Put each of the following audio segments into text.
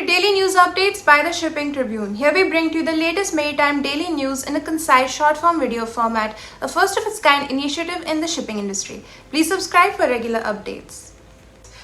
daily news updates by the Shipping Tribune. Here we bring to you the latest maritime daily news in a concise short-form video format, a first-of-its-kind initiative in the shipping industry. Please subscribe for regular updates.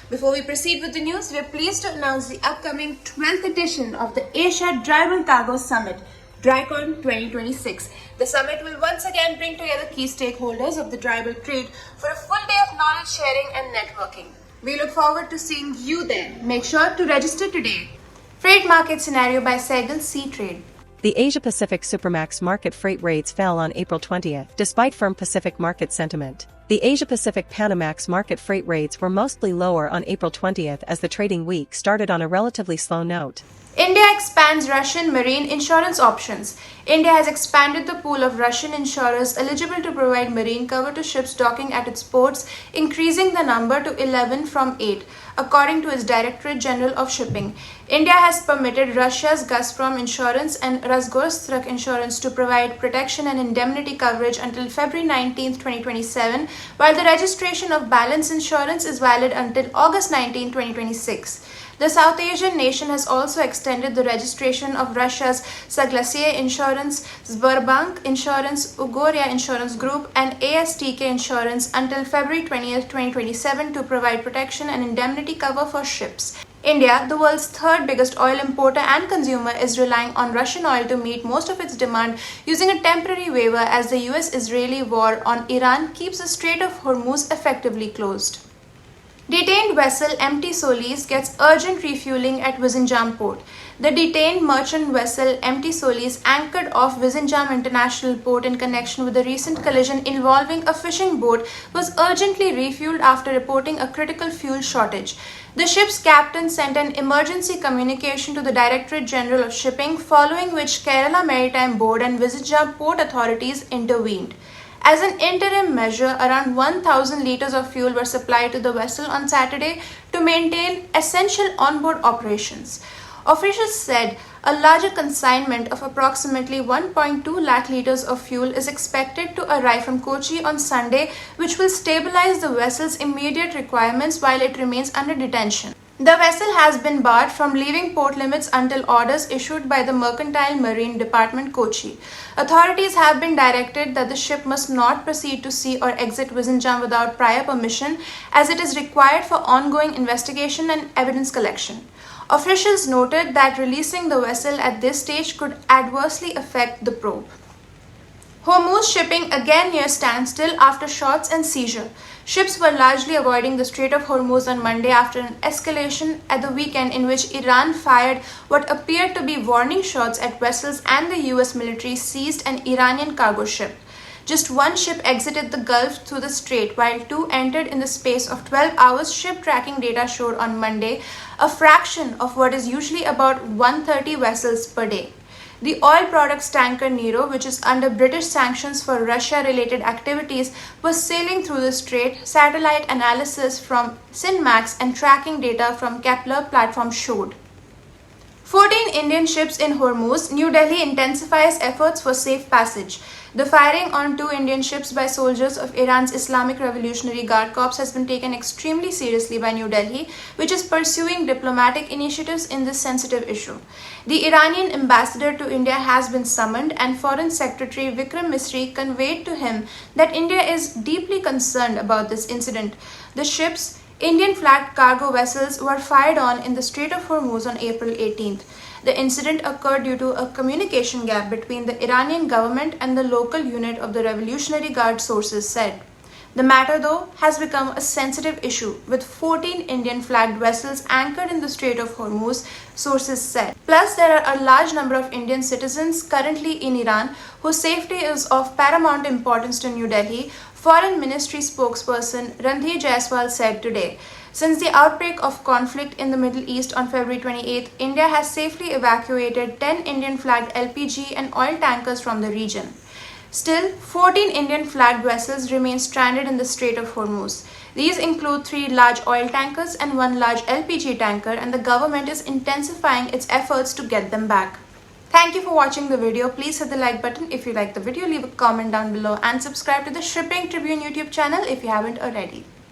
Before we proceed with the news, we are pleased to announce the upcoming 12th edition of the Asia Tribune Cargo Summit, DryCon 2026. The summit will once again bring together key stakeholders of the dry bulk trade for a full day of knowledge sharing and networking. We look forward to seeing you there. Make sure to register today. Freight market scenario by Saigal SeaTrade. The Asia-Pacific Supramax market freight rates fell on April 20th, despite firm Pacific market sentiment. The Asia-Pacific Panamax market freight rates were mostly lower on April 20th as the trading week started on a relatively slow note. India expands Russian marine insurance options. India has expanded the pool of Russian insurers eligible to provide marine cover to ships docking at its ports, increasing the number to 11 from 8, according to its Directorate General of Shipping. India has permitted Russia's Gazprom Insurance and Rosgosneft Insurance to provide protection and indemnity coverage until February 19, 2027, while the registration of balance insurance is valid until August 19, 2026. The South Asian nation has also extended the registration of Russia's Saigal Insurance, Sberbank Insurance, Ugoria Insurance Group, and ASTK Insurance until February 20, 2027 to provide protection and indemnity cover for ships. India, the world's third biggest oil importer and consumer, is relying on Russian oil to meet most of its demand using a temporary waiver as the US-Israeli war on Iran keeps the Strait of Hormuz effectively closed. Detained vessel MT Solis gets urgent refueling at Vizinjam port. The detained merchant vessel MT Solis anchored off Vizinjam International Port in connection with a recent collision involving a fishing boat was urgently refueled after reporting a critical fuel shortage. The ship's captain sent an emergency communication to the Directorate General of Shipping, following which Kerala Maritime Board and Vizinjam port authorities intervened. As an interim measure, around 1,000 liters of fuel were supplied to the vessel on Saturday to maintain essential onboard operations. Officials said a larger consignment of approximately 1.2 lakh liters of fuel is expected to arrive from Kochi on Sunday, which will stabilize the vessel's immediate requirements while it remains under detention. The vessel has been barred from leaving port limits until orders issued by the Mercantile Marine Department, Kochi. Authorities have been directed that the ship must not proceed to sea or exit Vizinjam without prior permission, as it is required for ongoing investigation and evidence collection. Officials noted that releasing the vessel at this stage could adversely affect the probe. Hormuz shipping again near standstill after shots and seizure. Ships were largely avoiding the Strait of Hormuz on Monday after an escalation at the weekend in which Iran fired what appeared to be warning shots at vessels, and the US military seized an Iranian cargo ship. Just one ship exited the Gulf through the strait, while two entered in the space of 12 hours, ship tracking data showed on Monday, a fraction of what is usually about 130 vessels per day. The oil products tanker Nero, which is under British sanctions for Russia-related activities, was sailing through the strait. Satellite analysis from SynMax and tracking data from Kepler platform showed. 14 Indian ships in Hormuz. New Delhi intensifies efforts for safe passage. The firing on 2 Indian ships by soldiers of Iran's Islamic Revolutionary Guard Corps has been taken extremely seriously by New Delhi, which is pursuing diplomatic initiatives in this sensitive issue. The Iranian ambassador to India has been summoned, and Foreign Secretary Vikram Misri conveyed to him that India is deeply concerned about this incident. The ships, Indian-flagged cargo vessels, were fired on in the Strait of Hormuz on April 18th. The incident occurred due to a communication gap between the Iranian government and the local unit of the Revolutionary Guard, sources said. The matter, though, has become a sensitive issue, with 14 Indian-flagged vessels anchored in the Strait of Hormuz, sources said. Plus, there are a large number of Indian citizens currently in Iran whose safety is of paramount importance to New Delhi, Foreign Ministry spokesperson Randhir Jaiswal said today. Since the outbreak of conflict in the Middle East on February 28, India has safely evacuated 10 Indian-flagged LPG and oil tankers from the region. Still, 14 Indian-flagged vessels remain stranded in the Strait of Hormuz. These include 3 large oil tankers and 1 large LPG tanker, and the government is intensifying its efforts to get them back. Thank you for watching the video. Please hit the like button if you like the video, leave a comment down below, and subscribe to the Shipping Tribune YouTube channel if you haven't already.